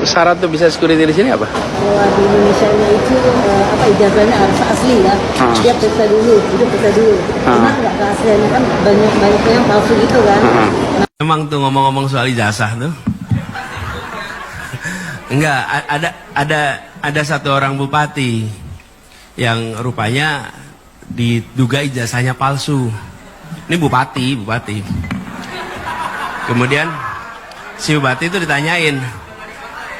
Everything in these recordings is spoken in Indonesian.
Syarat tuh bisa security di sini apa? Kalau di Indonesia itu ijazahnya harus asli ya. Dia periksa dulu, Cuma nggak keasliannya kan banyak yang palsu gitu kan. Emang tuh ngomong-ngomong soal ijazah tuh. Enggak, ada satu orang bupati yang rupanya diduga ijazahnya palsu. Ini bupati. Kemudian si bupati itu ditanyain,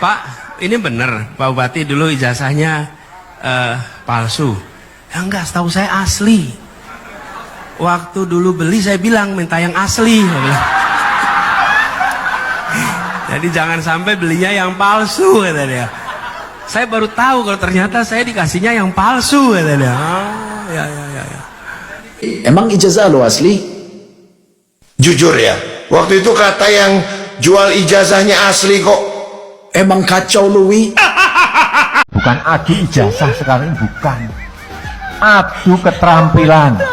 "Pak, ini bener Pak Bupati dulu ijazahnya palsu?" "Ya enggak, setahu saya asli. Waktu dulu beli saya bilang minta yang asli." Jadi jangan sampai belinya yang palsu, kata dia. Saya baru tahu kalau ternyata saya dikasihnya yang palsu, kata dia. Oh, ya. Emang ijazah lo asli? Jujur ya, waktu itu kata yang jual ijazahnya asli kok. Emang kacau lu, Wi. Bukan adu ijazah sekarang, bukan. Adu keterampilan.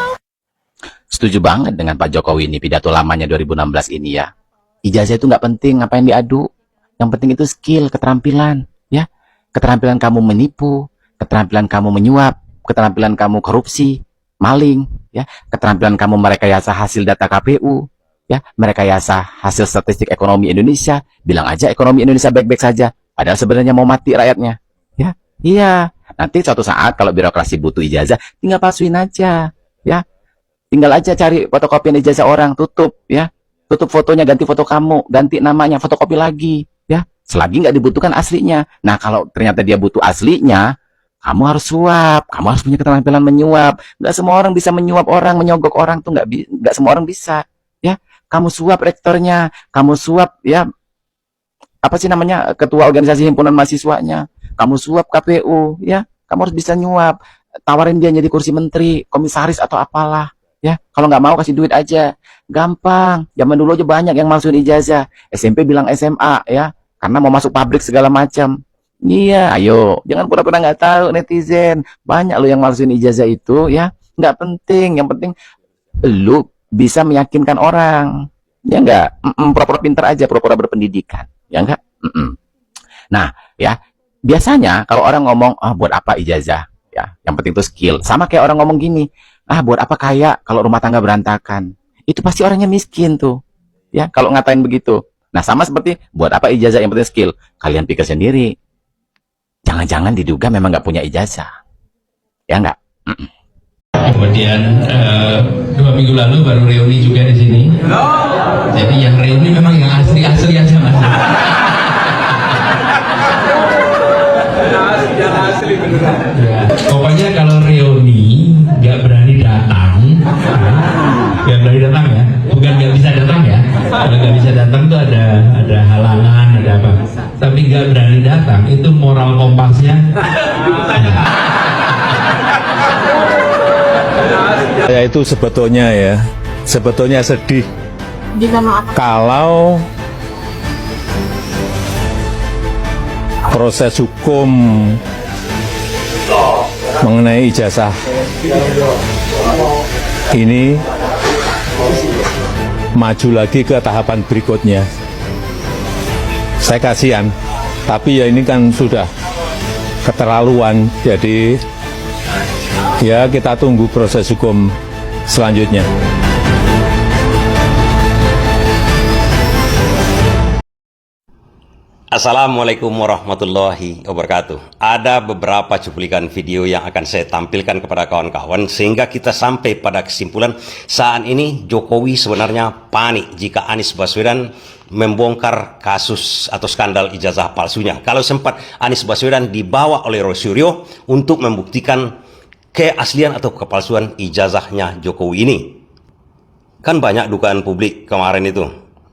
Setuju banget dengan Pak Jokowi ini, pidato lamanya 2016 ini ya. Ijazah itu nggak penting, ngapain diadu. Yang penting itu skill, keterampilan. Ya, keterampilan kamu menipu, keterampilan kamu menyuap, keterampilan kamu korupsi, maling, ya, keterampilan kamu merekayasa hasil data KPU, ya, merekayasa hasil statistik ekonomi Indonesia. Bilang aja ekonomi Indonesia baik-baik saja, padahal sebenarnya mau mati rakyatnya. Ya, iya. Nanti suatu saat kalau birokrasi butuh ijazah, tinggal palsuin aja, ya. Tinggal aja cari fotokopian ijazah orang, tutup, ya. Tutup fotonya, ganti foto kamu, ganti namanya, fotokopi lagi, ya. Selagi nggak dibutuhkan aslinya. Nah, kalau ternyata dia butuh aslinya, kamu harus suap, kamu harus punya keterampilan menyuap. Nggak semua orang bisa menyuap orang, menyogok orang tuh nggak semua orang bisa, ya. Kamu suap rektornya, kamu suap, ya, apa sih namanya, ketua organisasi himpunan mahasiswanya, kamu suap KPU, ya. Kamu harus bisa nyuap, tawarin dia jadi kursi menteri, komisaris atau apalah. Ya, kalau nggak mau kasih duit aja, gampang. Zaman dulu aja banyak yang masukin ijazah. SMP bilang SMA, ya, karena mau masuk pabrik segala macam. Iya, ayo, jangan pura-pura nggak tahu netizen. Banyak lo yang masukin ijazah itu, ya, nggak penting. Yang penting lu bisa meyakinkan orang, ya nggak. Pura-pura pintar aja, pura-pura berpendidikan, ya nggak. Nah, ya, biasanya kalau orang ngomong, buat apa ijazah? Ya, yang penting itu skill. Sama kayak orang ngomong gini. Buat apa kaya kalau rumah tangga berantakan? Itu pasti orangnya miskin tuh. Ya, kalau ngatain begitu. Nah, sama seperti buat apa ijazah, yang penting skill. Kalian pikir sendiri. Jangan-jangan diduga memang nggak punya ijazah. Ya nggak? Kemudian 2 minggu lalu baru reuni juga di sini. Jadi yang reuni memang yang asli-asli aja, Mas. Ya, pokoknya kalau reuni nggak berani datang, ya, bukan nggak bisa datang ya. Kalau nggak bisa datang tuh ada halangan, ada apa. Tapi nggak berani datang itu moral kompasnya. Saya itu sebetulnya sedih kalau proses hukum mengenai ijazah ini maju lagi ke tahapan berikutnya. Saya kasihan, tapi ya ini kan sudah keterlaluan. Jadi ya kita tunggu proses hukum selanjutnya. Assalamualaikum warahmatullahi wabarakatuh. Ada beberapa cuplikan video yang akan saya tampilkan kepada kawan-kawan sehingga kita sampai pada kesimpulan saat ini Jokowi sebenarnya panik jika Anies Baswedan membongkar kasus atau skandal ijazah palsunya. Kalau sempat Anies Baswedan dibawa oleh Roy Suryo untuk membuktikan keaslian atau kepalsuan ijazahnya Jokowi ini. Kan banyak dugaan publik kemarin itu.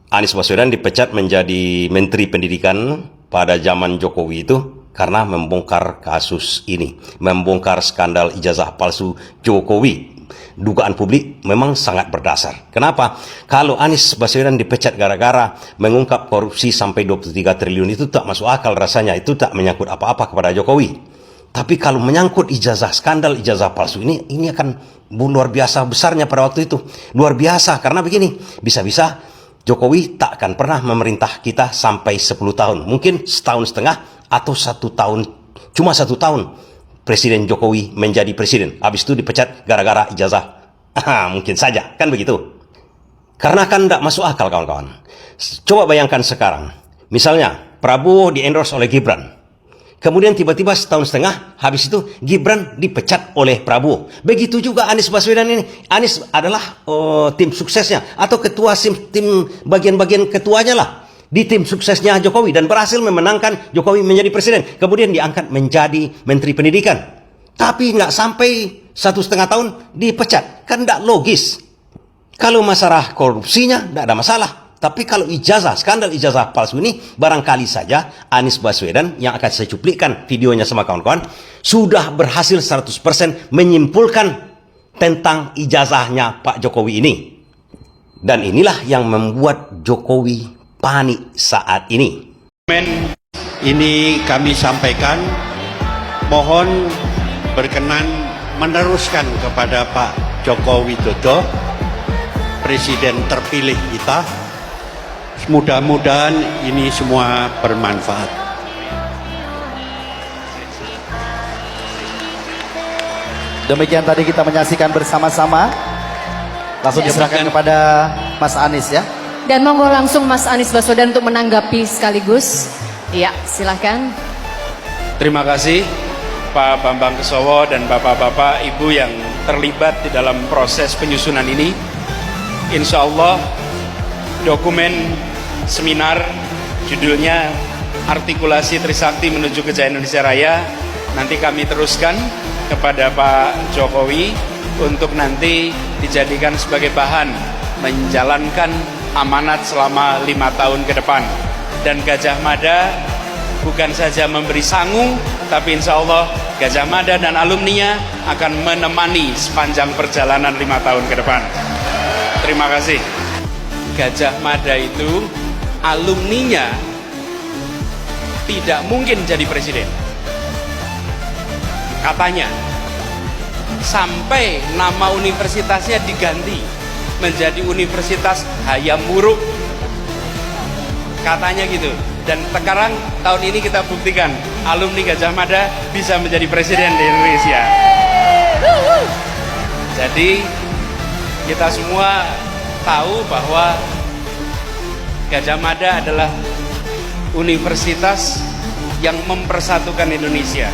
Anies Baswedan dipecat menjadi Menteri Pendidikan pada zaman Jokowi itu karena membongkar kasus ini, membongkar skandal ijazah palsu Jokowi. Dugaan publik memang sangat berdasar. Kenapa? Kalau Anies Baswedan dipecat gara-gara mengungkap korupsi sampai 23 triliun itu tak masuk akal rasanya, itu tak menyangkut apa-apa kepada Jokowi. Tapi kalau menyangkut ijazah, skandal ijazah palsu ini akan luar biasa besarnya pada waktu itu. Luar biasa karena begini, bisa-bisa Jokowi tak akan pernah memerintah kita sampai 10 tahun. Mungkin setahun setengah atau 1 tahun. Cuma 1 tahun Presiden Jokowi menjadi presiden. Habis itu dipecat gara-gara ijazah. Mungkin saja, kan begitu. Karena kan tidak masuk akal kawan-kawan. Coba bayangkan sekarang. Misalnya Prabowo di-endorse oleh Gibran. Kemudian tiba-tiba setahun setengah, habis itu Gibran dipecat oleh Prabowo. Begitu juga Anies Baswedan ini. Anies adalah tim suksesnya atau ketua tim bagian-bagian ketuanya lah di tim suksesnya Jokowi dan berhasil memenangkan Jokowi menjadi presiden. Kemudian diangkat menjadi Menteri Pendidikan. Tapi nggak sampai 1,5 tahun dipecat. Kan nggak logis. Kalau masalah korupsinya nggak ada masalah. Tapi kalau skandal ijazah palsu ini, barangkali saja Anies Baswedan yang akan saya cuplikan videonya sama kawan-kawan, sudah berhasil 100% menyimpulkan tentang ijazahnya Pak Jokowi ini. Dan inilah yang membuat Jokowi panik saat ini. Ini kami sampaikan, mohon berkenan meneruskan kepada Pak Joko Widodo, Presiden terpilih kita. Mudah-mudahan ini semua bermanfaat. Demikian tadi kita menyaksikan bersama-sama. Langsung diserahkan kepada Mas Anies ya. Dan monggo langsung Mas Anies Baswedan untuk menanggapi sekaligus. Ya, silahkan. Terima kasih Pak Bambang Kesowo dan bapak-bapak, ibu yang terlibat di dalam proses penyusunan ini. Insya Allah dokumen seminar judulnya Artikulasi Trisakti Menuju Kejayaan Indonesia Raya nanti kami teruskan kepada Pak Jokowi untuk nanti dijadikan sebagai bahan menjalankan amanat selama 5 tahun ke depan. Dan Gajah Mada bukan saja memberi sangu, tapi insya Allah Gajah Mada dan alumninya akan menemani sepanjang perjalanan 5 tahun ke depan. Terima kasih. Gajah Mada itu alumninya tidak mungkin jadi presiden. Katanya, sampai nama universitasnya diganti menjadi Universitas Hayam Wuruk. Katanya gitu. Dan sekarang tahun ini kita buktikan alumni Gajah Mada bisa menjadi presiden di Indonesia. Jadi kita semua tahu bahwa Gajah Mada adalah universitas yang mempersatukan Indonesia.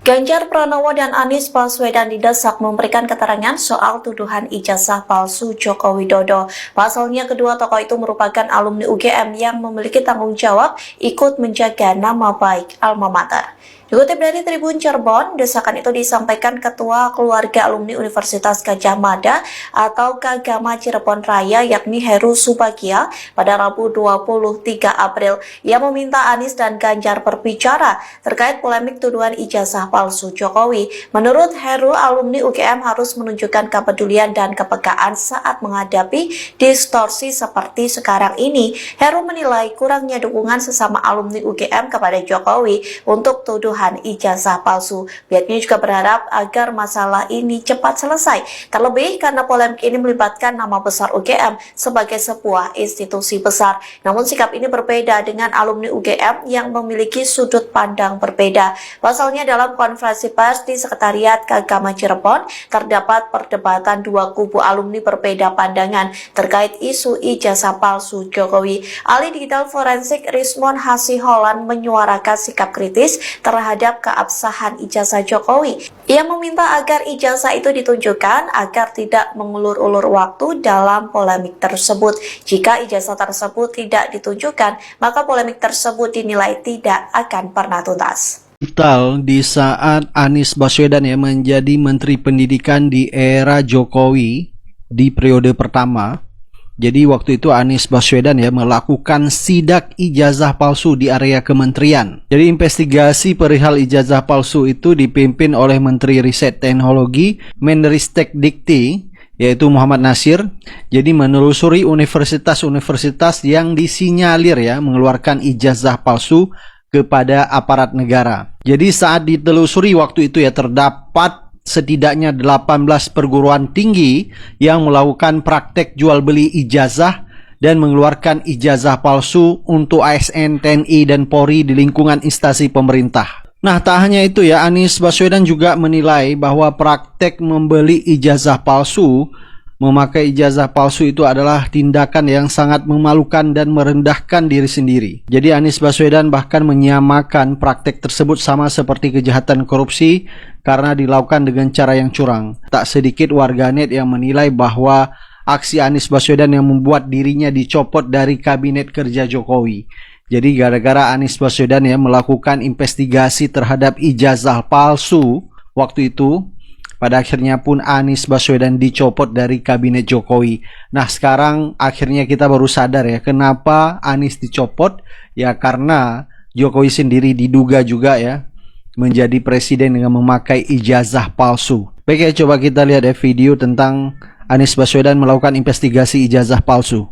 Ganjar Pranowo dan Anies Baswedan didesak memberikan keterangan soal tuduhan ijazah palsu Joko Widodo. Pasalnya kedua tokoh itu merupakan alumni UGM yang memiliki tanggung jawab ikut menjaga nama baik alma mater. Dikutip dari Tribun Cirebon, desakan itu disampaikan Ketua Keluarga Alumni Universitas Gajah Mada atau Kagama Cirebon Raya yakni Heru Subagia pada Rabu 23 April. Ia meminta Anies dan Ganjar berbicara terkait polemik tuduhan ijazah palsu Jokowi. Menurut Heru, alumni UGM harus menunjukkan kepedulian dan kepekaan saat menghadapi distorsi seperti sekarang ini. Heru menilai kurangnya dukungan sesama alumni UGM kepada Jokowi untuk tuduhan ijazah palsu. Pihaknya juga berharap agar masalah ini cepat selesai, terlebih karena polemik ini melibatkan nama besar UGM sebagai sebuah institusi besar. Namun sikap ini berbeda dengan alumni UGM yang memiliki sudut pandang berbeda. Pasalnya dalam konferensi pers di Sekretariat Kagama Cirebon terdapat perdebatan dua kubu alumni berbeda pandangan terkait isu ijazah palsu Jokowi. Ahli digital forensik Rismon Hasiholan menyuarakan sikap kritis terhadap keabsahan ijazah Jokowi. Ia meminta agar ijazah itu ditunjukkan agar tidak mengulur-ulur waktu dalam polemik tersebut. Jika ijazah tersebut tidak ditunjukkan, maka polemik tersebut dinilai tidak akan pernah tuntas. Di saat Anies Baswedan ya menjadi Menteri Pendidikan di era Jokowi di periode pertama. Jadi waktu itu Anies Baswedan ya melakukan sidak ijazah palsu di area kementerian. Jadi investigasi perihal ijazah palsu itu dipimpin oleh Menteri Riset Teknologi Menristek Dikti yaitu Muhammad Nasir. Jadi menelusuri universitas-universitas yang disinyalir ya mengeluarkan ijazah palsu kepada aparat negara. Jadi saat ditelusuri waktu itu ya terdapat setidaknya 18 perguruan tinggi yang melakukan praktek jual beli ijazah dan mengeluarkan ijazah palsu untuk ASN, TNI, dan Polri di lingkungan instansi pemerintah. Nah, tak hanya itu ya, Anies Baswedan juga menilai bahwa praktek membeli ijazah palsu, memakai ijazah palsu itu adalah tindakan yang sangat memalukan dan merendahkan diri sendiri. Jadi Anies Baswedan bahkan menyamakan praktek tersebut sama seperti kejahatan korupsi karena dilakukan dengan cara yang curang. Tak sedikit warganet yang menilai bahwa aksi Anies Baswedan yang membuat dirinya dicopot dari kabinet kerja Jokowi. Jadi gara-gara Anies Baswedan ya melakukan investigasi terhadap ijazah palsu waktu itu, pada akhirnya pun Anies Baswedan dicopot dari kabinet Jokowi. Nah, sekarang akhirnya kita baru sadar ya kenapa Anies dicopot, ya karena Jokowi sendiri diduga juga ya menjadi presiden dengan memakai ijazah palsu. Baik ya, coba kita lihat ya video tentang Anies Baswedan melakukan investigasi ijazah palsu.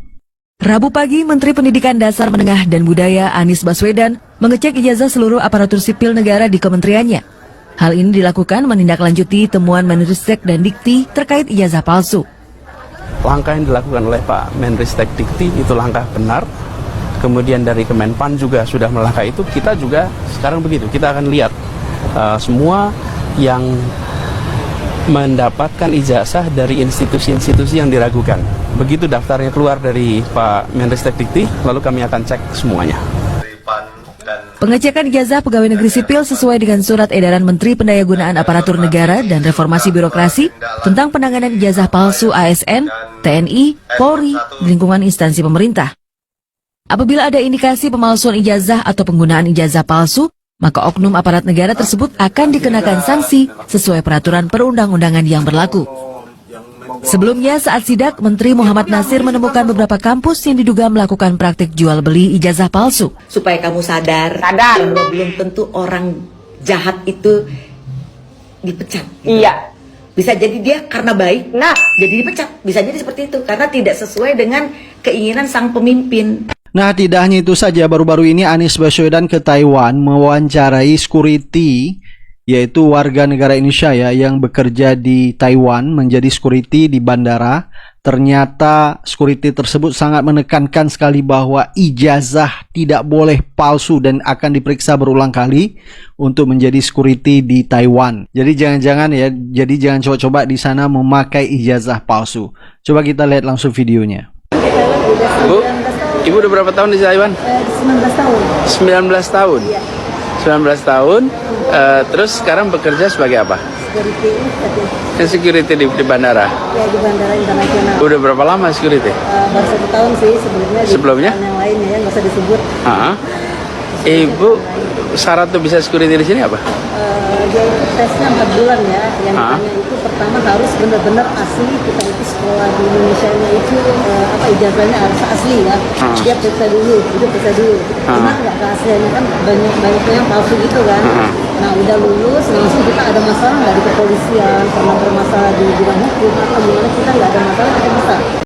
Rabu pagi, Menteri Pendidikan Dasar Menengah dan Budaya Anies Baswedan mengecek ijazah seluruh aparatur sipil negara di kementeriannya. Hal ini dilakukan menindaklanjuti temuan Menristek dan Dikti terkait ijazah palsu. Langkah yang dilakukan oleh Pak Menristek Dikti itu langkah benar. Kemudian dari Kemenpan juga sudah melangkah itu. Kita juga sekarang begitu. Kita akan lihat semua yang mendapatkan ijazah dari institusi-institusi yang diragukan. Begitu daftarnya keluar dari Pak Menristek Dikti, lalu kami akan cek semuanya. Pengecekan ijazah pegawai negeri sipil sesuai dengan surat edaran Menteri Pendayagunaan Aparatur Negara dan Reformasi Birokrasi tentang penanganan ijazah palsu ASN, TNI, Polri di lingkungan instansi pemerintah. Apabila ada indikasi pemalsuan ijazah atau penggunaan ijazah palsu, maka oknum aparat negara tersebut akan dikenakan sanksi sesuai peraturan perundang-undangan yang berlaku. Sebelumnya saat sidak, Menteri Muhammad Nasir menemukan beberapa kampus yang diduga melakukan praktik jual beli ijazah palsu. Supaya kamu sadar bahwa belum tentu orang jahat itu dipecat. Iya. Bisa jadi dia karena baik, jadi dipecat. Bisa jadi seperti itu karena tidak sesuai dengan keinginan sang pemimpin. Nah, tidak hanya itu saja, baru-baru ini Anies Baswedan ke Taiwan mewawancarai security, yaitu warga negara Indonesia ya yang bekerja di Taiwan menjadi security di bandara. Ternyata security tersebut sangat menekankan sekali bahwa ijazah tidak boleh palsu dan akan diperiksa berulang kali untuk menjadi security di Taiwan. Jadi jangan coba-coba di sana memakai ijazah palsu. Coba kita lihat langsung videonya. Bu, Ibu udah berapa tahun di Taiwan? 19 tahun. 19 tahun? Iya. 19 tahun, terus sekarang bekerja sebagai apa? Security di bandara? Ya, di bandara internasional. Udah berapa lama security? Baru 1 tahun sih sebelumnya. Di yang lain ya, nggak usah disebut. Ibu, syarat tuh bisa security di sini apa? Dia itu tesnya 4 bulan ya. Yang ditanya itu pertama harus benar-benar asli. Kita itu sekolah di Indonesia-nya itu ijazahnya harus asli ya. Dia periksa dulu, Benar nggak keasliannya, kan banyak yang palsu gitu kan. Nah, udah lulus langsung kita ada masalah nggak di kepolisian, pernah bermasalah di bidang hukum atau gimana, kita nggak ada masalah, kita bisa.